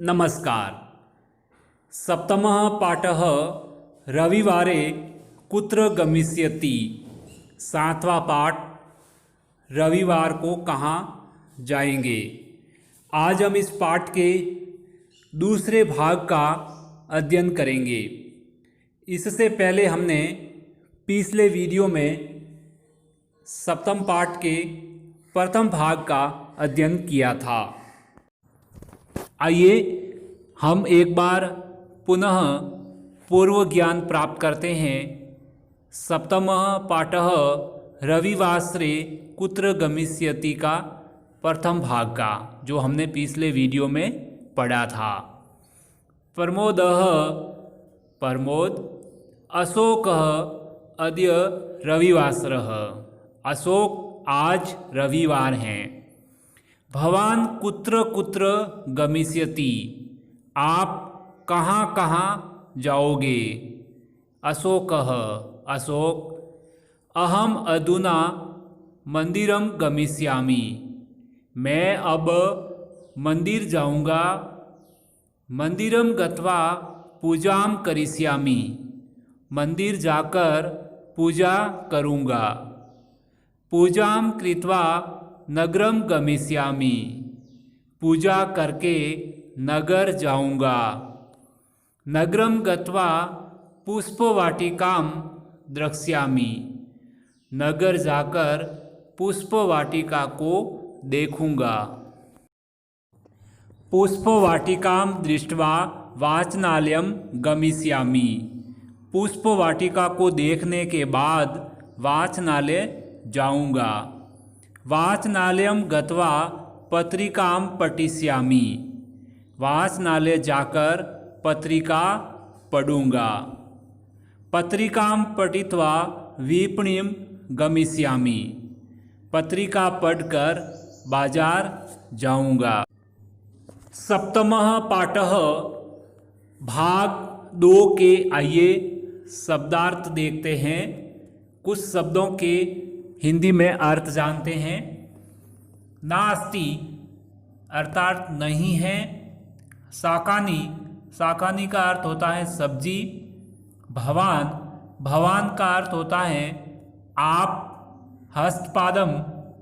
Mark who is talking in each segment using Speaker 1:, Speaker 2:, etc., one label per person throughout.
Speaker 1: नमस्कार। सप्तमः पाठः रविवारे कुत्र गमिष्यति। सातवां पाठ रविवार को कहाँ जाएंगे। आज हम इस पाठ के दूसरे भाग का अध्ययन करेंगे। इससे पहले हमने पिछले वीडियो में सप्तम पाठ के प्रथम भाग का अध्ययन किया था। आइए हम एक बार पुनः पूर्व ज्ञान प्राप्त करते हैं। सप्तमः पाठः रविवासरे कुत्र गमिष्यति का प्रथम भाग का, जो हमने पिछले वीडियो में पढ़ा था। प्रमोदः प्रमोद, अशोकः अद्य रविवासरः, अशोक आज रविवार हैं। भवान कुत्र कुत्र गमिष्यति, आप कहाँ कहाँ जाओगे। अशोकः अशोक, अहम अधुना मंदिरम गमिष्यामि, मैं अब मंदिर जाऊँगा। मंदिरम गत्वा पूजाम करिष्यामि, मंदिर जाकर पूजा करूँगा। पूजाम कृत्वा नगरम गमिष्यामि, पूजा करके नगर जाऊँगा। नगरम गत्वा पुष्पवाटिकाम द्रक्ष्यामि, नगर जाकर पुष्पवाटिका को देखूँगा। पुष्पवाटिकाम दृष्ट्वा वाचनालयम गमिष्यामि, पुष्पवाटिका को देखने के बाद वाचनालय जाऊँगा। वाचनालयम गत्वा पत्रिकाम पठिष्यामि, वाचनालय जाकर पत्रिका पढ़ूँगा। पत्रिकाम पठित्वा विपणिम गमिष्यामि, पत्रिका पढ़कर बाजार जाऊँगा। सप्तमः पाठः भाग 2 के आइए शब्दार्थ देखते हैं। कुछ शब्दों के हिंदी में अर्थ जानते हैं। नास्ति अर्थात नहीं है। शाकानी, शाकानी का अर्थ होता है सब्जी। भवान, भवान का अर्थ होता है आप। हस्तपादम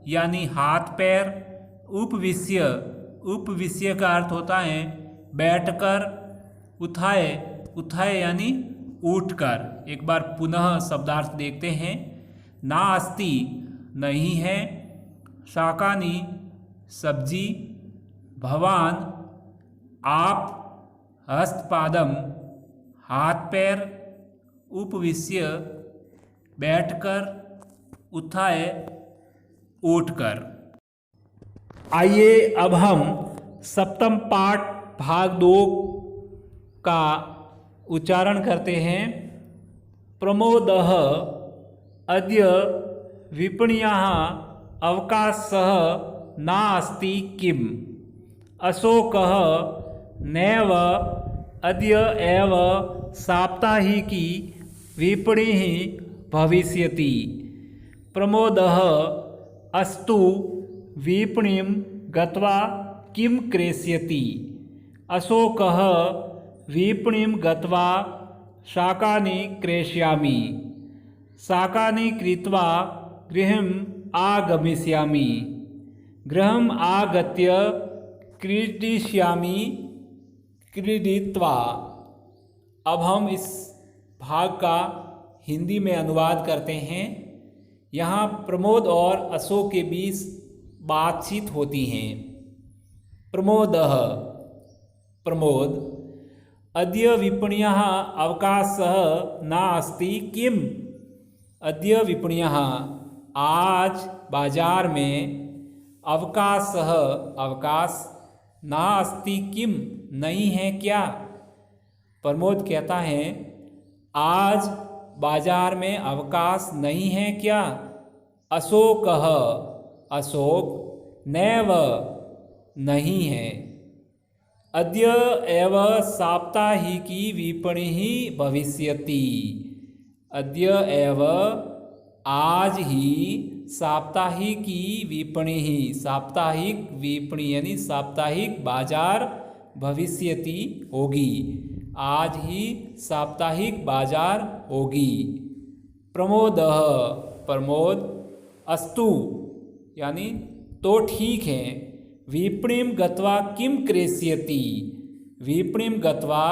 Speaker 1: यानी हाथ पैर। उपविश्य, उपविश्य का अर्थ होता है बैठकर। उत्थाय, उत्थाय यानी उठकर। एक बार पुनः शब्दार्थ देखते हैं। नास्ति नहीं है। शाकानी सब्जी। भवान आप। हस्तपादम हाथ पैर। उपविश्य बैठकर। उत्थाय उठकर। आइए अब हम सप्तम पाठ भाग 2 का उच्चारण करते हैं। प्रमोदः अद्य विपण्याः अवकाशः नास्ति किम्। अशोकः नैव अद्य एव साप्ताहिकी विपणिः भविष्यति। प्रमोदः अस्तु विपणिं गत्वा किं क्रेष्यति। अशोकः विपणिं गत्वा शाकानि क्रेष्यामि, शाकानि कृत्वा गृहम् आगमिष्यामि, गृहम् आगत्य क्रीडिष्यामि, क्रीडित्वा। अब हम इस भाग का हिंदी में अनुवाद करते हैं। यहाँ प्रमोद और अशोक के बीच बातचीत होती हैं। प्रमोदः प्रमोद, अद्य विपण्याः अवकाशः नास्ति किम्। अद्य विपण्याः आज बाजार में। अवकाशः अवकाश। नास्ति किम् नहीं है क्या। प्रमोद कहता है आज बाजार में अवकाश नहीं है क्या। अशोकः अशोक नैव नहीं है। अद्य एव साप्ताहिकी विपणिः भविष्यति, अद्य एव आज ही साप्ताहिकी विपणि, साप्ताहिक विपणि यानी साप्ताहिक बाजार भविष्यति होगी। आज ही साप्ताहिक बाजार होगी। प्रमोदः प्रमोद, अस्तु यानी तो ठीक है। विपणिं गत्वा किं क्रेष्यति, विपणिं गत्वा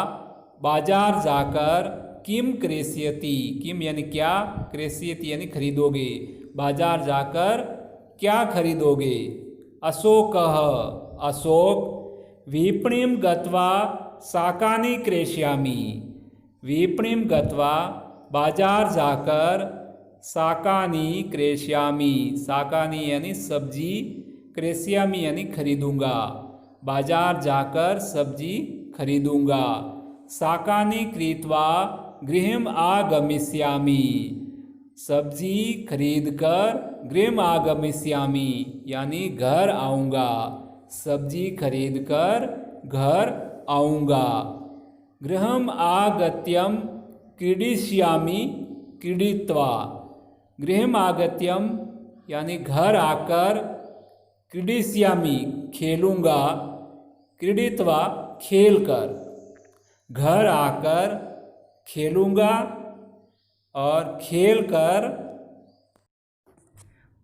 Speaker 1: बाजार जाकर, किम क्रेष्यति, किम यानी क्या, क्रेष्यति यानी खरीदोगे, बाजार जाकर क्या खरीदोगे। अशोकः अशोक, विपणिं गत्वा शाकानि क्रेष्यामि, विपणिं गत्वा बाजार जाकर शाकानि क्रेष्यामि, शाकानि यानी सब्जी, क्रेष्यामि यानी खरीदूंगा, बाजार जाकर सब्जी खरीदूंगा। शाकानि क्रीत्वा गृहम् आगमिष्यामि, सब्जी खरीदकर गृहम् आगमिष्यामि यानी घर आऊँगा, सब्जी खरीदकर घर आऊँगा। गृहम् आगत्यं क्रीडिष्यामि क्रीडित्वा, गृहम् आगत्यं यानी घर आकर, क्रीडिष्यामि खेलूँगा, क्रीडित्वा खेलकर, घर आकर खेलूँगा और खेलकर।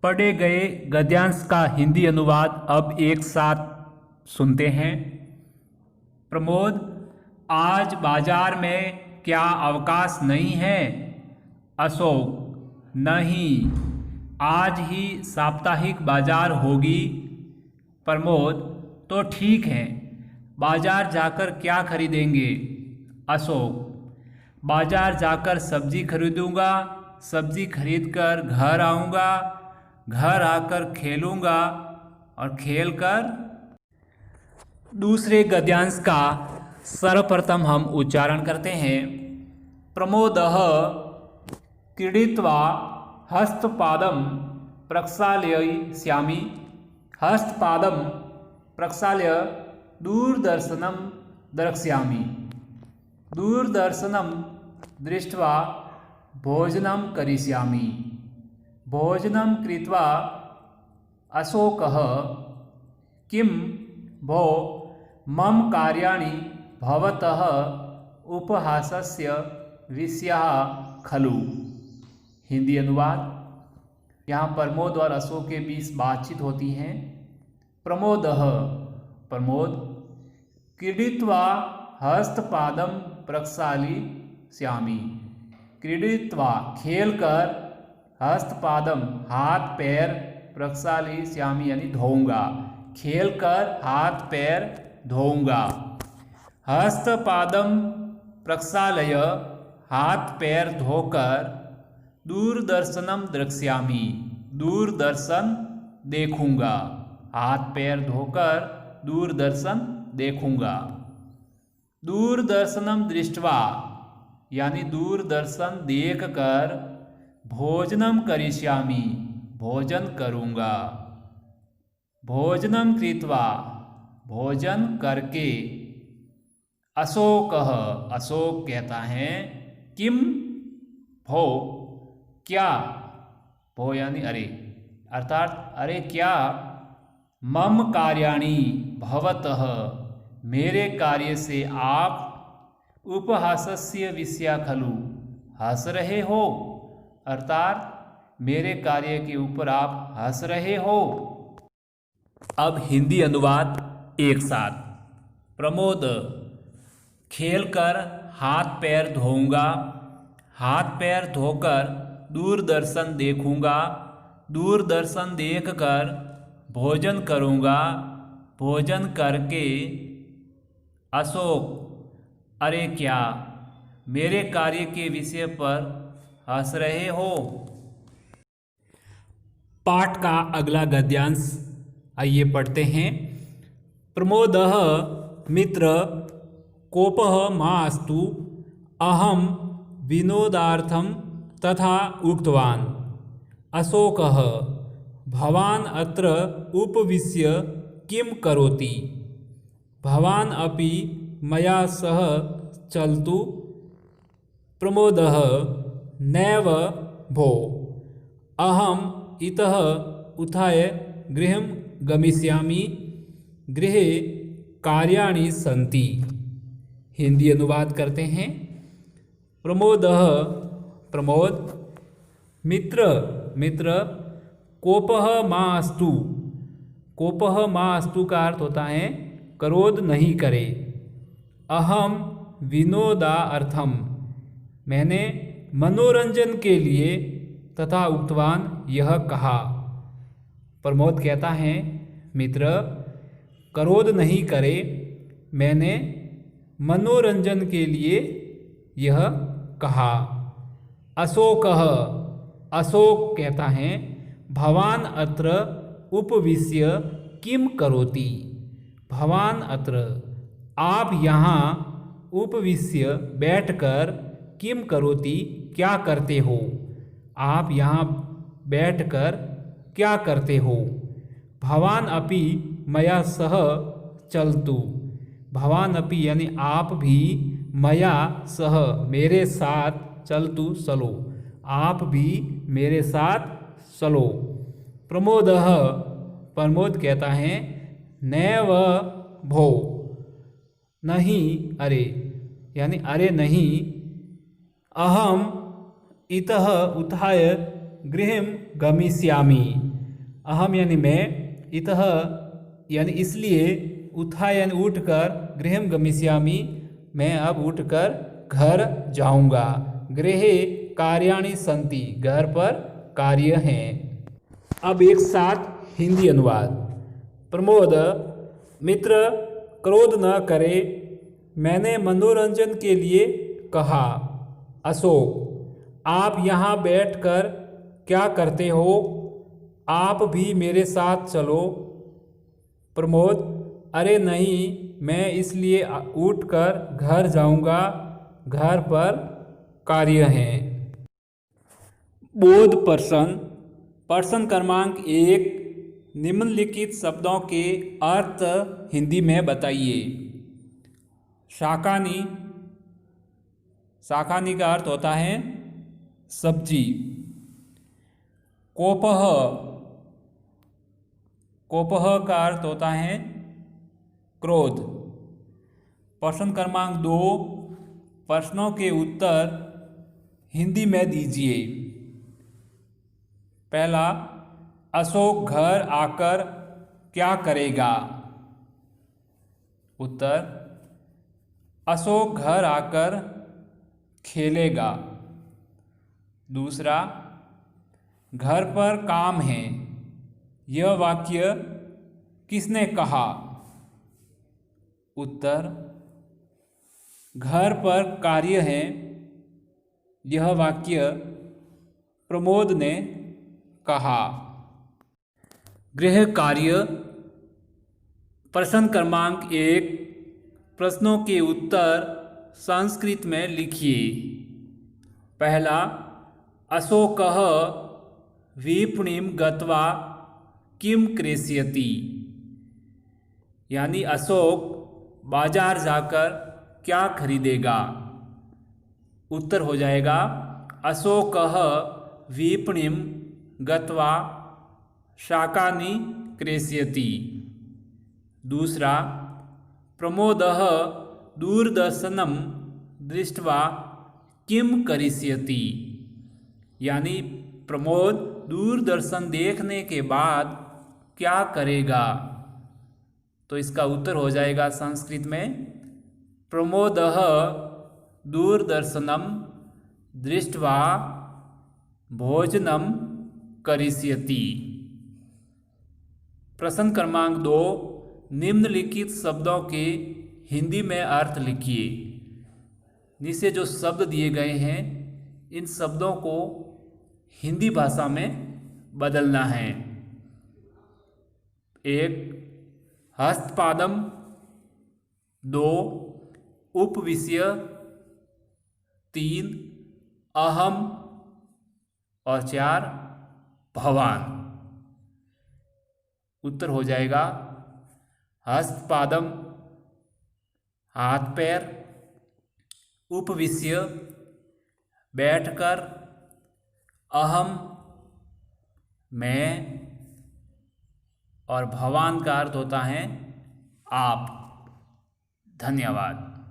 Speaker 1: पढ़े गए गद्यांश का हिंदी अनुवाद अब एक साथ सुनते हैं। प्रमोद, आज बाजार में क्या अवकाश नहीं है। अशोक, नहीं, आज ही साप्ताहिक बाजार होगी। प्रमोद, तो ठीक है, बाजार जाकर क्या खरीदेंगे। अशोक, बाजार जाकर सब्जी खरीदूंगा, सब्जी खरीदकर घर आऊँगा, घर आकर खेलूँगा और खेलकर। दूसरे गद्यांश का सर्वप्रथम हम उच्चारण करते हैं। प्रमोदः क्रीडित्वा हस्तपादं प्रक्षालयिष्यामि, हस्तपादं प्रक्षाल्य दूरदर्शनं द्रक्ष्यामि, दूरदर्शनं दृष्ट्वा भोजनं करिष्यामि, भोजनं कृत्वा। अशोकः, किं भो मम कार्याणि भवतः उपहासस्य विषयः खलु। हिंदी अनुवाद। यहाँ प्रमोद और अशोक के बीच बातचीत होती है। प्रमोदः प्रमोद, क्रीडित्वा हस्तपादं प्रक्षालयिष्यामि, क्रीडित्वा खेलकर, हस्तपादम हाथ पैर, प्रक्षालयिष्यामि यानी धोऊंगा, खेलकर हाथ पैर धोऊंगा। हस्तपादम प्रक्षालय हाथ पैर धोकर, दूरदर्शनम द्रक्ष्यामि दूरदर्शन देखूंगा, हाथ पैर धोकर दूरदर्शन देखूंगा। दूरदर्शनम दृष्ट्वा यानी दूरदर्शन देखकर, भोजनम करिष्यामि भोजन करूंगा, भोजनम कृत्वा भोजन करके। अशोकः अशोक कहता है, किम भो क्या, भो यानी अरे, अर्थात अरे क्या, मम कार्याणि भवतः मेरे कार्य से आप, उपहासस्य विषया खलु हंस रहे हो, अर्थात मेरे कार्य के ऊपर आप हंस रहे हो। अब हिंदी अनुवाद एक साथ। प्रमोद, खेलकर हाथ पैर धोऊंगा, हाथ पैर धोकर दूरदर्शन देखूंगा, दूरदर्शन देखकर भोजन करूंगा, भोजन करके। अशोक, अरे क्या, मेरे कार्य के विषय पर हंस रहे हो। पाठ का अगला गद्यांश आइए पढ़ते हैं। प्रमोदः मित्र कोपः मास्तु, अहं विनोदार्थं तथा उक्तवान्। अशोकः, भवान् अत्र उपविश्य किं करोति। भवान् अपि मया सह चलतु। प्रमोदः, नैव भो, अहम् इतः उत्थाय गृहं गमिष्यामि, गृहे कार्याणि सन्ति। हिंदी अनुवाद करते हैं। प्रमोदः प्रमोद, मित्र मित्र, कोपः मास्तु। कोपः मास्तु का अर्थ होता है क्रोध नहीं करे। अहम विनोदार्थम, मैंने मनोरंजन के लिए तथा उक्तवान यह कहा। प्रमोद कहता है मित्र क्रोध नहीं करे, मैंने मनोरंजन के लिए यह कहा। अशोकः, अशोक कहता है भवान अत्र उपविश्य किम करोति। भवान अत्र, आप यहाँ उपविश्य बैठकर किम करोति, क्या करते हो। आप यहाँ बैठकर क्या करते हो। भवान अपि मया सह चलतु। भवान अपि यानी आप भी, मया सह मेरे साथ, चलतु चलो, आप भी मेरे साथ चलो। प्रमोदः, प्रमोद कहता है नैव भो, नहीं अरे, यानी अरे नहीं। अहम इतः उत्थाय गृहं गमिष्यामि। अहम यानी मैं, इतः यानी इसलिए, उत्थाय यानी उठकर, गृहं गमिष्यामि मैं अब उठकर घर जाऊंगा। गृहे कार्याणि सन्ति, घर पर कार्य हैं। अब एक साथ हिंदी अनुवाद। प्रमोद, मित्र क्रोध न करे, मैंने मनोरंजन के लिए कहा। अशोक, आप यहाँ बैठकर क्या करते हो, आप भी मेरे साथ चलो। प्रमोद, अरे नहीं, मैं इसलिए उठकर घर जाऊंगा, घर पर कार्य हैं। बोध प्रश्न, प्रश्न क्रमांक 1, निम्नलिखित शब्दों के अर्थ हिंदी में बताइए। शाकानी, शाकानी का अर्थ होता है सब्जी। कोपह, कोपह का अर्थ होता है क्रोध। प्रश्न क्रमांक 2, प्रश्नों के उत्तर हिंदी में दीजिए। पहला, अशोक घर आकर क्या करेगा। उत्तर, अशोक घर आकर खेलेगा। दूसरा, घर पर काम है, यह वाक्य किसने कहा। उत्तर, घर पर कार्य है, यह वाक्य प्रमोद ने कहा। गृह कार्य। प्रश्न क्रमांक 1, प्रश्नों के उत्तर संस्कृत में लिखिए। पहला, अशोकः विपणिं गत्वा किम क्रेष्यति, यानी अशोक बाजार जाकर क्या खरीदेगा। उत्तर हो जाएगा अशोकः विपणिं गत्वा शाकानि क्रेष्यति। दूसरा, प्रमोदः दूरदर्शनं दृष्ट्वा किम करिष्यति, यानी प्रमोद दूरदर्शन देखने के बाद क्या करेगा। तो इसका उत्तर हो जाएगा संस्कृत में प्रमोदः दूरदर्शनं दृष्ट्वा भोजनं करिष्यति। प्रश्न क्रमांक 2, निम्नलिखित शब्दों के हिंदी में अर्थ लिखिए। नीचे जो शब्द दिए गए हैं, इन शब्दों को हिंदी भाषा में बदलना है। 1, हस्तपादम। 2, उपविश्य। 3, अहम। और 4, भवान। उत्तर हो जाएगा हस्तपादम हाथ पैर, उपविश्य बैठकर, अहम मैं, और भवान का अर्थ होता है आप। धन्यवाद।